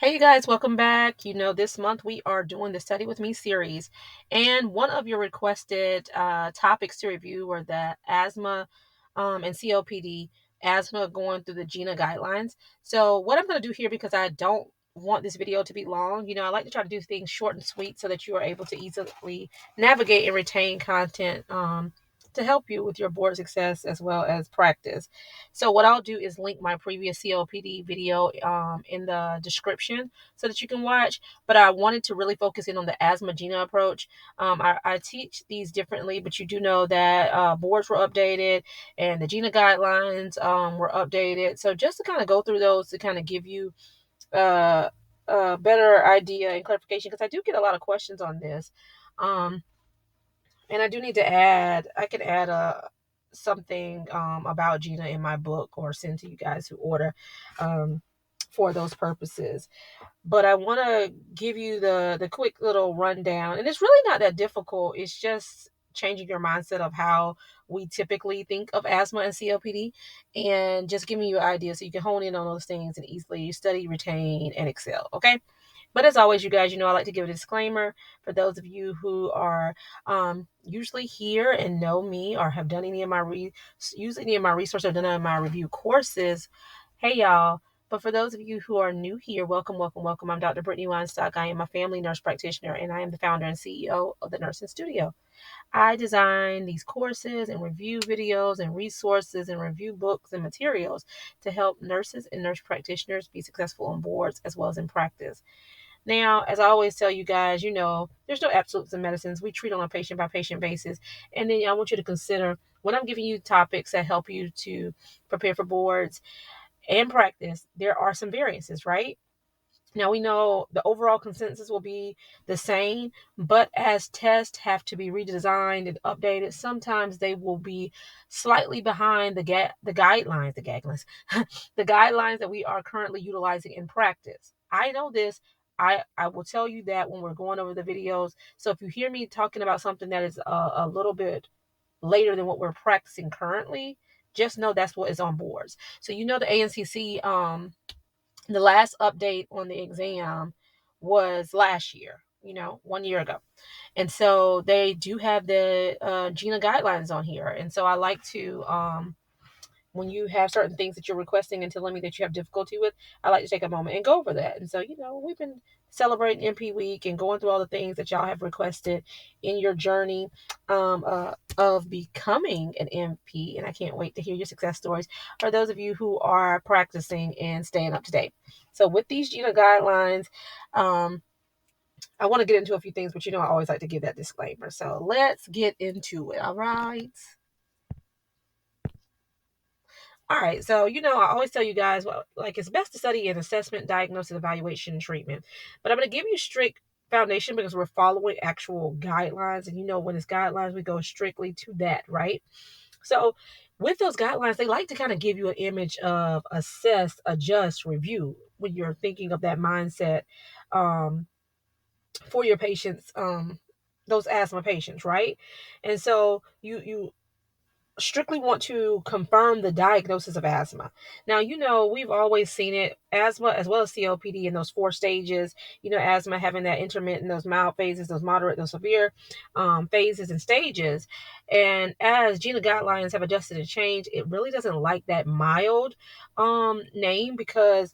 Hey you guys, welcome back. This month we are doing the Study With Me series, and one of your requested topics to review were the asthma and COPD, asthma going through the GINA guidelines. So, what I'm going to do here, because I don't want this video to be long, I like to try to do things short and sweet so that you are able to easily navigate and retain content to help you with your board success as well as practice. So what I'll do is link my previous COPD video in the description so that you can watch. But I wanted to really focus in on the asthma GINA approach. I teach these differently, but you do know that boards were updated and the GINA guidelines were updated. So just to kind of go through those to kind of give you uh, a better idea and clarification, because I do get a lot of questions on this. Um, and I do need to add, I can add something about GINA in my book or send to you guys who order um, for those purposes. But I want to give you the quick little rundown. And it's really not that difficult. It's just changing your mindset of how we typically think of asthma and COPD and just giving you an idea so you can hone in on those things and easily study, retain, and excel. Okay. But as always, you guys, I like to give a disclaimer for those of you who are usually here and know me or have done any of my used any of my resources or done any of my review courses. Hey, y'all. But for those of you who are new here, welcome, welcome, welcome. I'm Dr. Brittany Weinstock. I am a family nurse practitioner, and I am the founder and CEO of the Nursing Studio. I design these courses and review videos and resources and review books and materials to help nurses and nurse practitioners be successful on boards as well as in practice. Now, as I always tell you guys, there's no absolutes in medicines. We treat on a patient by patient basis. And then I want you to consider when I'm giving you topics that help you to prepare for boards and practice, there are some variances, right? Now we know the overall consensus will be the same, but as tests have to be redesigned and updated, sometimes they will be slightly behind the guidelines, the guidelines that we are currently utilizing in practice. I know this. I will tell you that when we're going over the videos. So if you hear me talking about something that is a little bit later than what we're practicing currently, just know that's what is on boards. So the ANCC the last update on the exam was last year, 1 year ago. And so they do have the GINA guidelines on here. And so I like to, when you have certain things that you're requesting and telling me that you have difficulty with, I like to take a moment and go over that. And so, we've been celebrating MP Week and going through all the things that y'all have requested in your journey of becoming an MP. And I can't wait to hear your success stories for those of you who are practicing and staying up to date. So with these GINA guidelines, I want to get into a few things, but I always like to give that disclaimer. So let's get into it. All right. All right, so I always tell you guys, well, like it's best to study in assessment, diagnosis, evaluation, and treatment. But I'm going to give you strict foundation because we're following actual guidelines, and when it's guidelines, we go strictly to that, right? So with those guidelines, they like to kind of give you an image of assess, adjust, review when you're thinking of that mindset for your patients, those asthma patients, right? And so you strictly want to confirm the diagnosis of asthma. Now, we've always seen it, asthma as well as COPD in those four stages, asthma having that intermittent, those mild phases, those moderate, those severe phases and stages. And as GINA guidelines have adjusted and changed, it really doesn't like that mild name because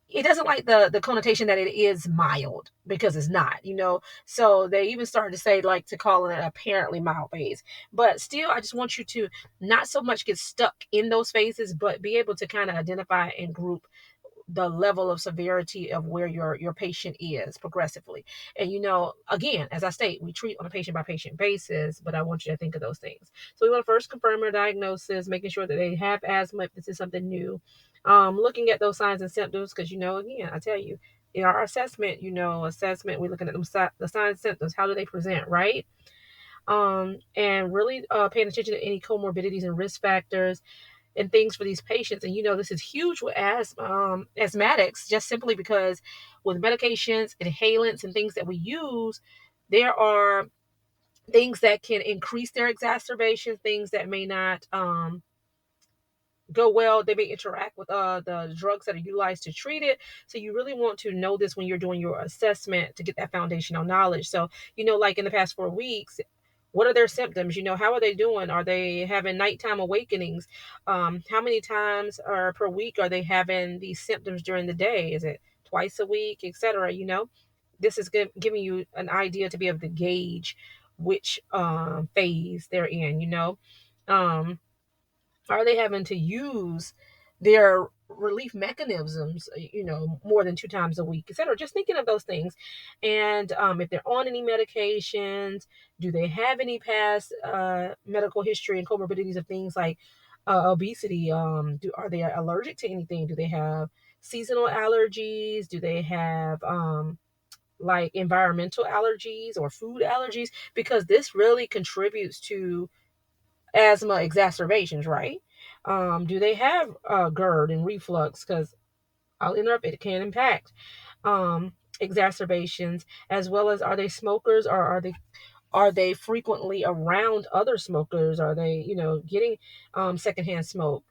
it doesn't like the connotation that it is mild because it's not, so they even started to say like to call it an apparently mild phase. But still, I just want you to not so much get stuck in those phases, but be able to kind of identify and group the level of severity of where your patient is progressively. And again, as I state, we treat on a patient by patient basis, but I want you to think of those things. So we want to first confirm their diagnosis, making sure that they have asthma if this is something new. Looking at those signs and symptoms, because again, I tell you, in our assessment, we're looking at the signs and symptoms. How do they present, right? And really paying attention to any comorbidities and risk factors and things for these patients. And this is huge with asthmatics, just simply because with medications, inhalants, and things that we use, there are things that can increase their exacerbation, things that may not go well. They may interact with the drugs that are utilized to treat it. So you really want to know this when you're doing your assessment to get that foundational knowledge. So, like in the past 4 weeks, what are their symptoms? How are they doing? Are they having nighttime awakenings? How many times or per week are they having these symptoms during the day? Is it twice a week, etc.? This is giving you an idea to be able to gauge which phase they're in. Um, are they having to use their relief mechanisms, more than 2 times a week, etc.? Just thinking of those things. And if they're on any medications, do they have any past medical history and comorbidities of things like obesity? Are they allergic to anything? Do they have seasonal allergies? Do they have like environmental allergies or food allergies? Because this really contributes to asthma exacerbations, right? Do they have GERD and reflux? Because I'll interrupt, it can impact exacerbations, as well as, are they smokers, or are they frequently around other smokers? Are they, getting secondhand smoke?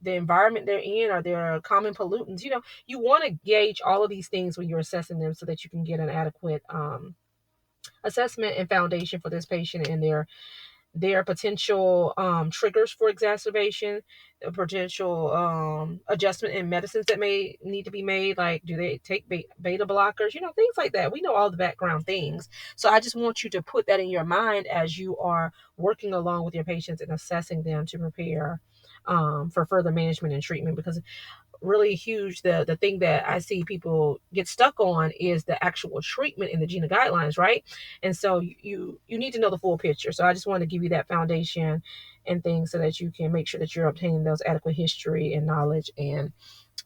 The environment they're in, are there common pollutants? You want to gauge all of these things when you're assessing them so that you can get an adequate assessment and foundation for this patient and their potential triggers for exacerbation, potential adjustment in medicines that may need to be made. Like, do they take beta blockers? Things like that. We know all the background things. So I just want you to put that in your mind as you are working along with your patients and assessing them to prepare for further management and treatment. Because really huge, the thing that I see people get stuck on is the actual treatment in the GINA guidelines, right? And so you need to know the full picture. So I just want to give you that foundation and things so that you can make sure that you're obtaining those adequate history and knowledge and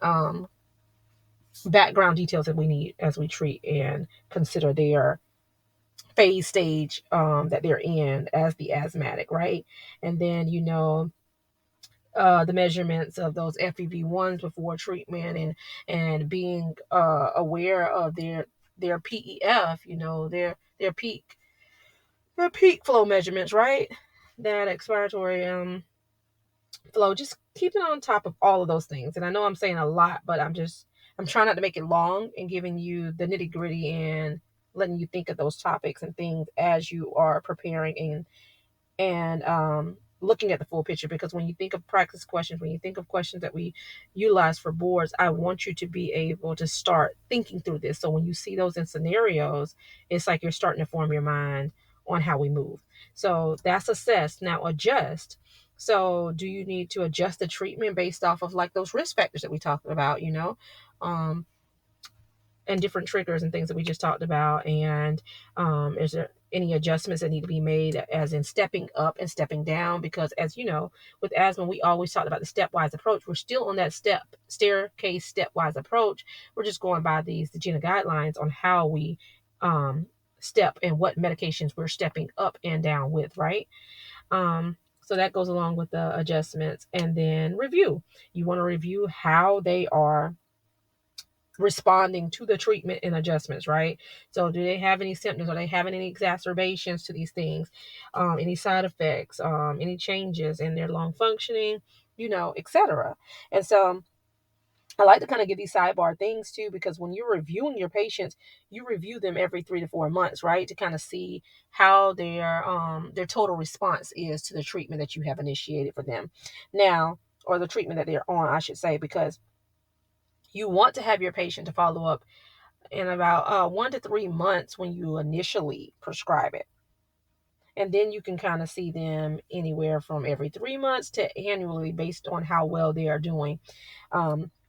um, background details that we need as we treat and consider their phase stage that they're in as the asthmatic, right? And then the measurements of those FEV1s before treatment, and being aware of their PEF, their peak flow measurements, right? That expiratory flow. Just keeping on top of all of those things. And I know I'm saying a lot, but I'm trying not to make it long and giving you the nitty gritty and letting you think of those topics and things as you are preparing and looking at the full picture. Because when you think of practice questions, when you think of questions that we utilize for boards, I want you to be able to start thinking through this. So when you see those in scenarios, it's like you're starting to form your mind on how we move. So that's assessed. Now adjust. So do you need to adjust the treatment based off of like those risk factors that we talked about, um, and different triggers and things that we just talked about? And is there any adjustments that need to be made, as in stepping up and stepping down? Because as you know, with asthma, we always talked about the stepwise approach. We're still on that staircase stepwise approach. We're just going by the GINA guidelines on how we step and what medications we're stepping up and down with, right? So that goes along with the adjustments. And then review. You want to review how they are responding to the treatment and adjustments, right? So do they have any symptoms? Are they having any exacerbations to these things? Any side effects? Any changes in their lung functioning? Etc. And so I like to kind of give these sidebar things too, because when you're reviewing your patients, you review them every 3 to 4 months, right? To kind of see how their total response is to the treatment that you have initiated for them now, or the treatment that they're on, I should say. Because you want to have your patient to follow up in about 1 to 3 months when you initially prescribe it. And then you can kind of see them anywhere from every 3 months to annually based on how well they are doing.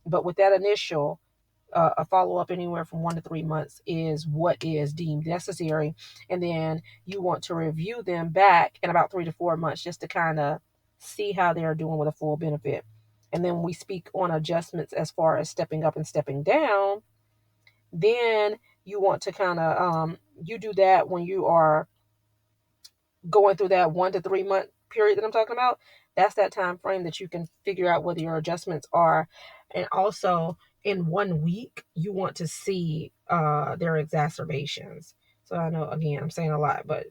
But with that initial, a follow up anywhere from 1 to 3 months is what is deemed necessary. And then you want to review them back in about 3 to 4 months just to kind of see how they are doing with a full benefit. And then when we speak on adjustments as far as stepping up and stepping down, then you want to kind of you do that when you are going through that 1 to 3 month period that I'm talking about. That's that time frame that you can figure out whether your adjustments are. And also in 1 week you want to see their exacerbations. So I know, again, I'm saying a lot, but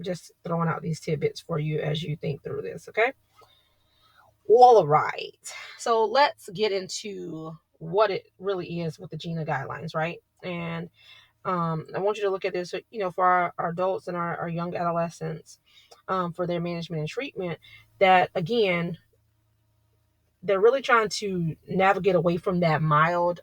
just throwing out these tidbits for you as you think through this. Okay. All right. So let's get into what it really is with the GINA guidelines, right? And I want you to look at this, for our adults and our young adolescents, for their management and treatment, that again, they're really trying to navigate away from that mild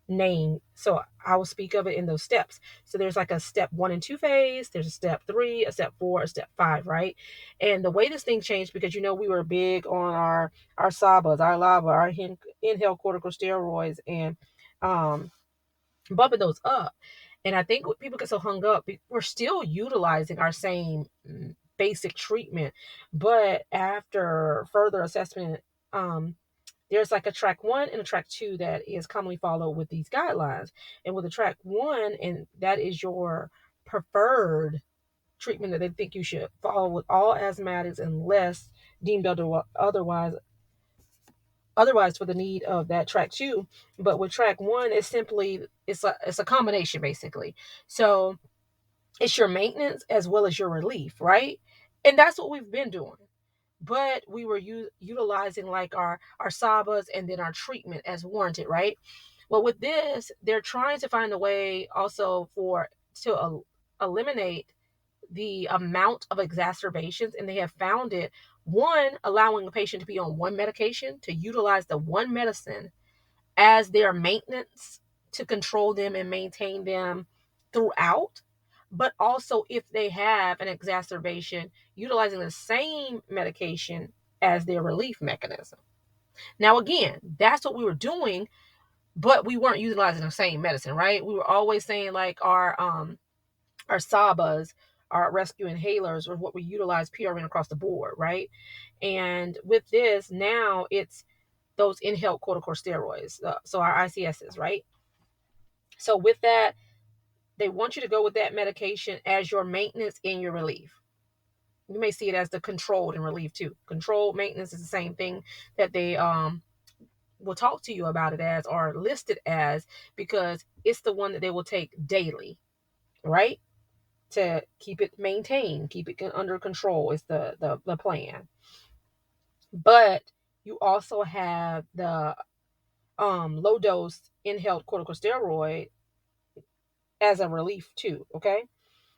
name. So I will speak of it in those steps. So there's like a step 1 and 2 phase, there's a step 3, a step 4, a step 5, right? And the way this thing changed, because we were big on our SABAs, our LABA, our inhaled corticosteroids, and bumping those up. And I think what people get so hung up, we're still utilizing our same basic treatment, but after further assessment, there's like a track 1 and a track 2 that is commonly followed with these guidelines. And with the track 1, and that is your preferred treatment that they think you should follow with all asthmatics unless deemed otherwise for the need of that track 2. But with track 1, it's a combination basically. So it's your maintenance as well as your relief, right? And that's what we've been doing. But we were utilizing like our SABAs and then our treatment as warranted, right? Well, with this, they're trying to find a way also to eliminate the amount of exacerbations, and they have found it, one, allowing a patient to be on one medication, to utilize the one medicine as their maintenance to control them and maintain them throughout, but also if they have an exacerbation, utilizing the same medication as their relief mechanism. Now, again, that's what we were doing, but we weren't utilizing the same medicine, right? We were always saying like our SABAs, our rescue inhalers, or what we utilize PRN across the board, right? And with this, now it's those inhaled corticosteroids, so our ICSs, right? So with that, they want you to go with that medication as your maintenance and your relief. You may see it as the controlled and relief too. Controlled maintenance is the same thing that they will talk to you about it as, or listed as, because it's the one that they will take daily, right? To keep it maintained, keep it under control is the plan. But you also have the low dose inhaled corticosteroid as a relief too, okay?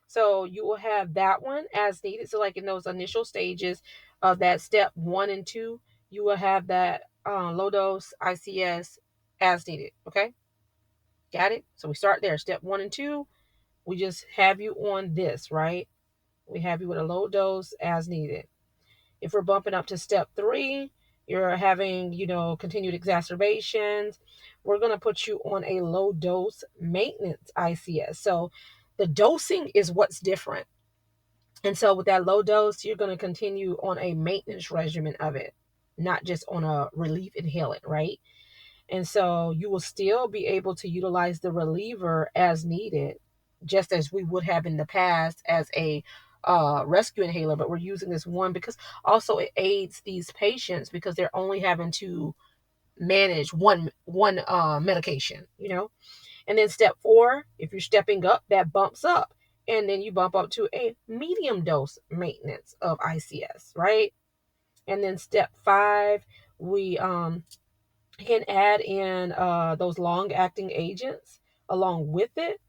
So you will have that one as needed. So like in those initial stages of that step 1 and 2, you will have that low dose ICS as needed, okay? Got it? So we start there. Step 1 and 2, we just have you on this, right? We have you with a low dose as needed. If we're bumping up to step 3, you're having, continued exacerbations, we're going to put you on a low dose maintenance ICS. So the dosing is what's different. And so with that low dose, you're going to continue on a maintenance regimen of it, not just on a relief inhalant, right? And so you will still be able to utilize the reliever as needed, just as we would have in the past as a rescue inhaler. But we're using this one because also it aids these patients because they're only having to manage one medication, And then step 4, if you're stepping up, that bumps up. And then you bump up to a medium dose maintenance of ICS, right? And then step 5, we can add in those long-acting agents along with it,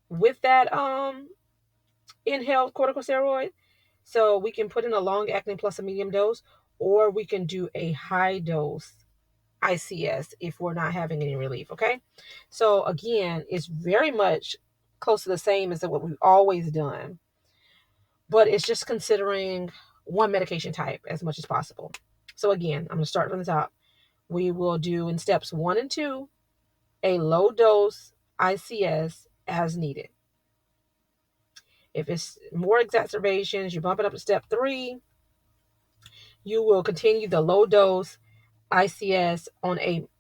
with that inhaled corticosteroid. So we can put in a long-acting plus a medium dose, or we can do a high dose ICS if we're not having any relief, okay? So again, it's very much close to the same as what we've always done, but it's just considering one medication type as much as possible. So again, I'm going to start from the top. We will do in steps 1 and 2 a low dose ICS as needed. If it's more exacerbations, you bump it up to step 3, you will continue the low dose ICS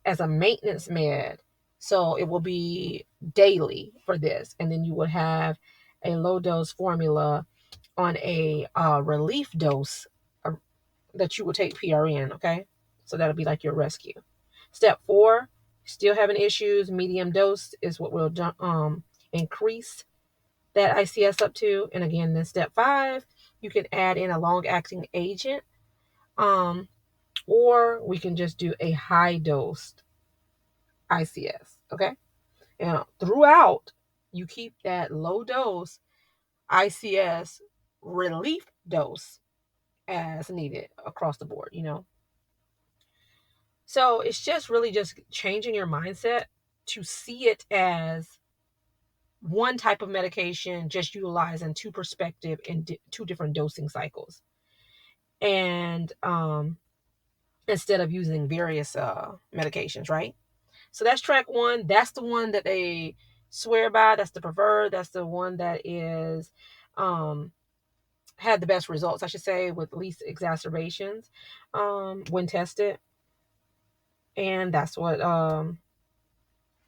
as a maintenance med. So it will be daily for this. And then you would have a low dose formula on a relief dose that you will take PRN, okay? So that'll be like your rescue. Step 4, still having issues, medium dose is what will increase that ICS up to. And again, then step 5, You can add in a long-acting agent, or we can just do a high-dose ICS, okay? And throughout, you keep that low-dose ICS relief dose as needed across the board, So it's just really just changing your mindset to see it as one type of medication just utilized in two perspective in two different dosing cycles. And instead of using various medications, right? So that's track one. That's the one that they swear by. That's the preferred. That's the one that is had the best results, I should say, with least exacerbations when tested. And that's what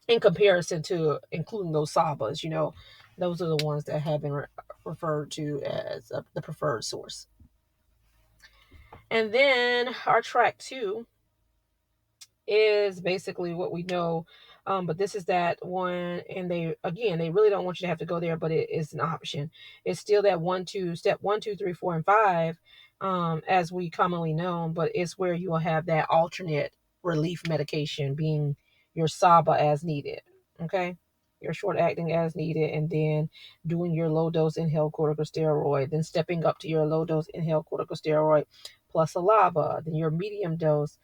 in comparison to including those SABAs, those are the ones that have been referred to as the preferred source. And then our track two is basically what we know. But this is that one, and they really don't want you to have to go there, but it is an option. It's still that step 1, 2, 3, 4, and 5, as we commonly know, but it's where you will have that alternate relief medication being your SABA as needed. Okay, your short acting as needed, and then doing your low dose inhaled corticosteroid, then stepping up to your low dose inhaled corticosteroid plus a LABA, then your medium dose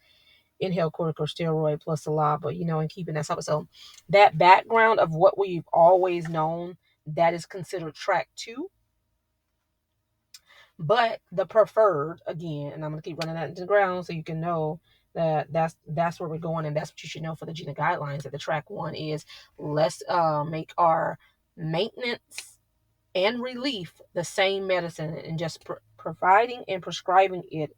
inhaled corticosteroid plus a LABA, and keeping that up. So that background of what we've always known, that is considered track two. But the preferred, again, and I'm going to keep running that into the ground so you can know that that's where we're going, and that's what you should know for the GINA guidelines, that the track one is let's make our maintenance and relief the same medicine, and just providing and prescribing it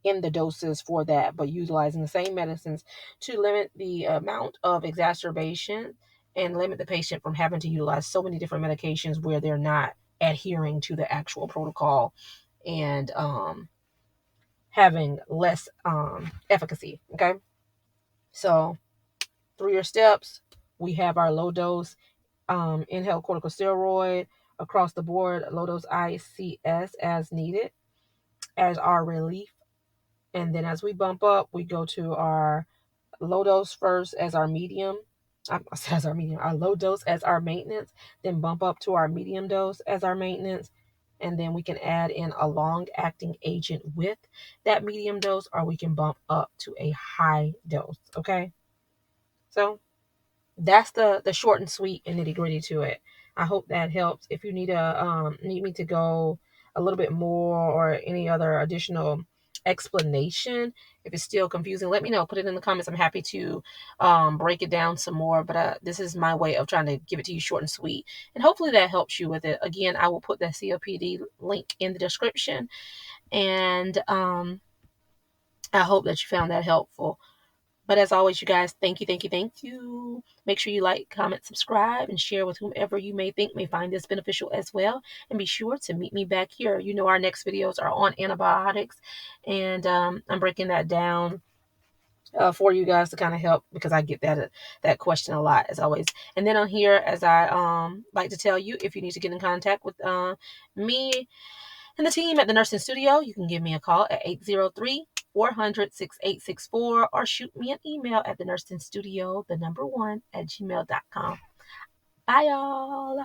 in the doses for that, but utilizing the same medicines to limit the amount of exacerbation and limit the patient from having to utilize so many different medications where they're not adhering to the actual protocol and having less efficacy. Okay, so through your steps, we have our low dose inhaled corticosteroid across the board, low dose ICS as needed as our relief. And then as we bump up, we go to our low dose first as our medium, our low dose as our maintenance, then bump up to our medium dose as our maintenance. And then we can add in a long acting agent with that medium dose, or we can bump up to a high dose. Okay. So that's the short and sweet and nitty gritty to it. I hope that helps. If you need me to go a little bit more or any other additional explanation, if it's still confusing, let me know. Put it in the comments. I'm happy to break it down some more. But this is my way of trying to give it to you short and sweet, and hopefully that helps you with it. Again, I will put that COPD link in the description, and I hope that you found that helpful. But as always, you guys, thank you, thank you, thank you. Make sure you like, comment, subscribe, and share with whomever you may think may find this beneficial as well. And be sure to meet me back here. Our next videos are on antibiotics, and I'm breaking that down for you guys to kind of help, because I get that question a lot, as always. And then on here, as I like to tell you, if you need to get in contact with me and the team at the Nursing Studio, you can give me a call at 803-400-6864, or shoot me an email at the nursingstudio, the number 1 at gmail.com. Bye, y'all.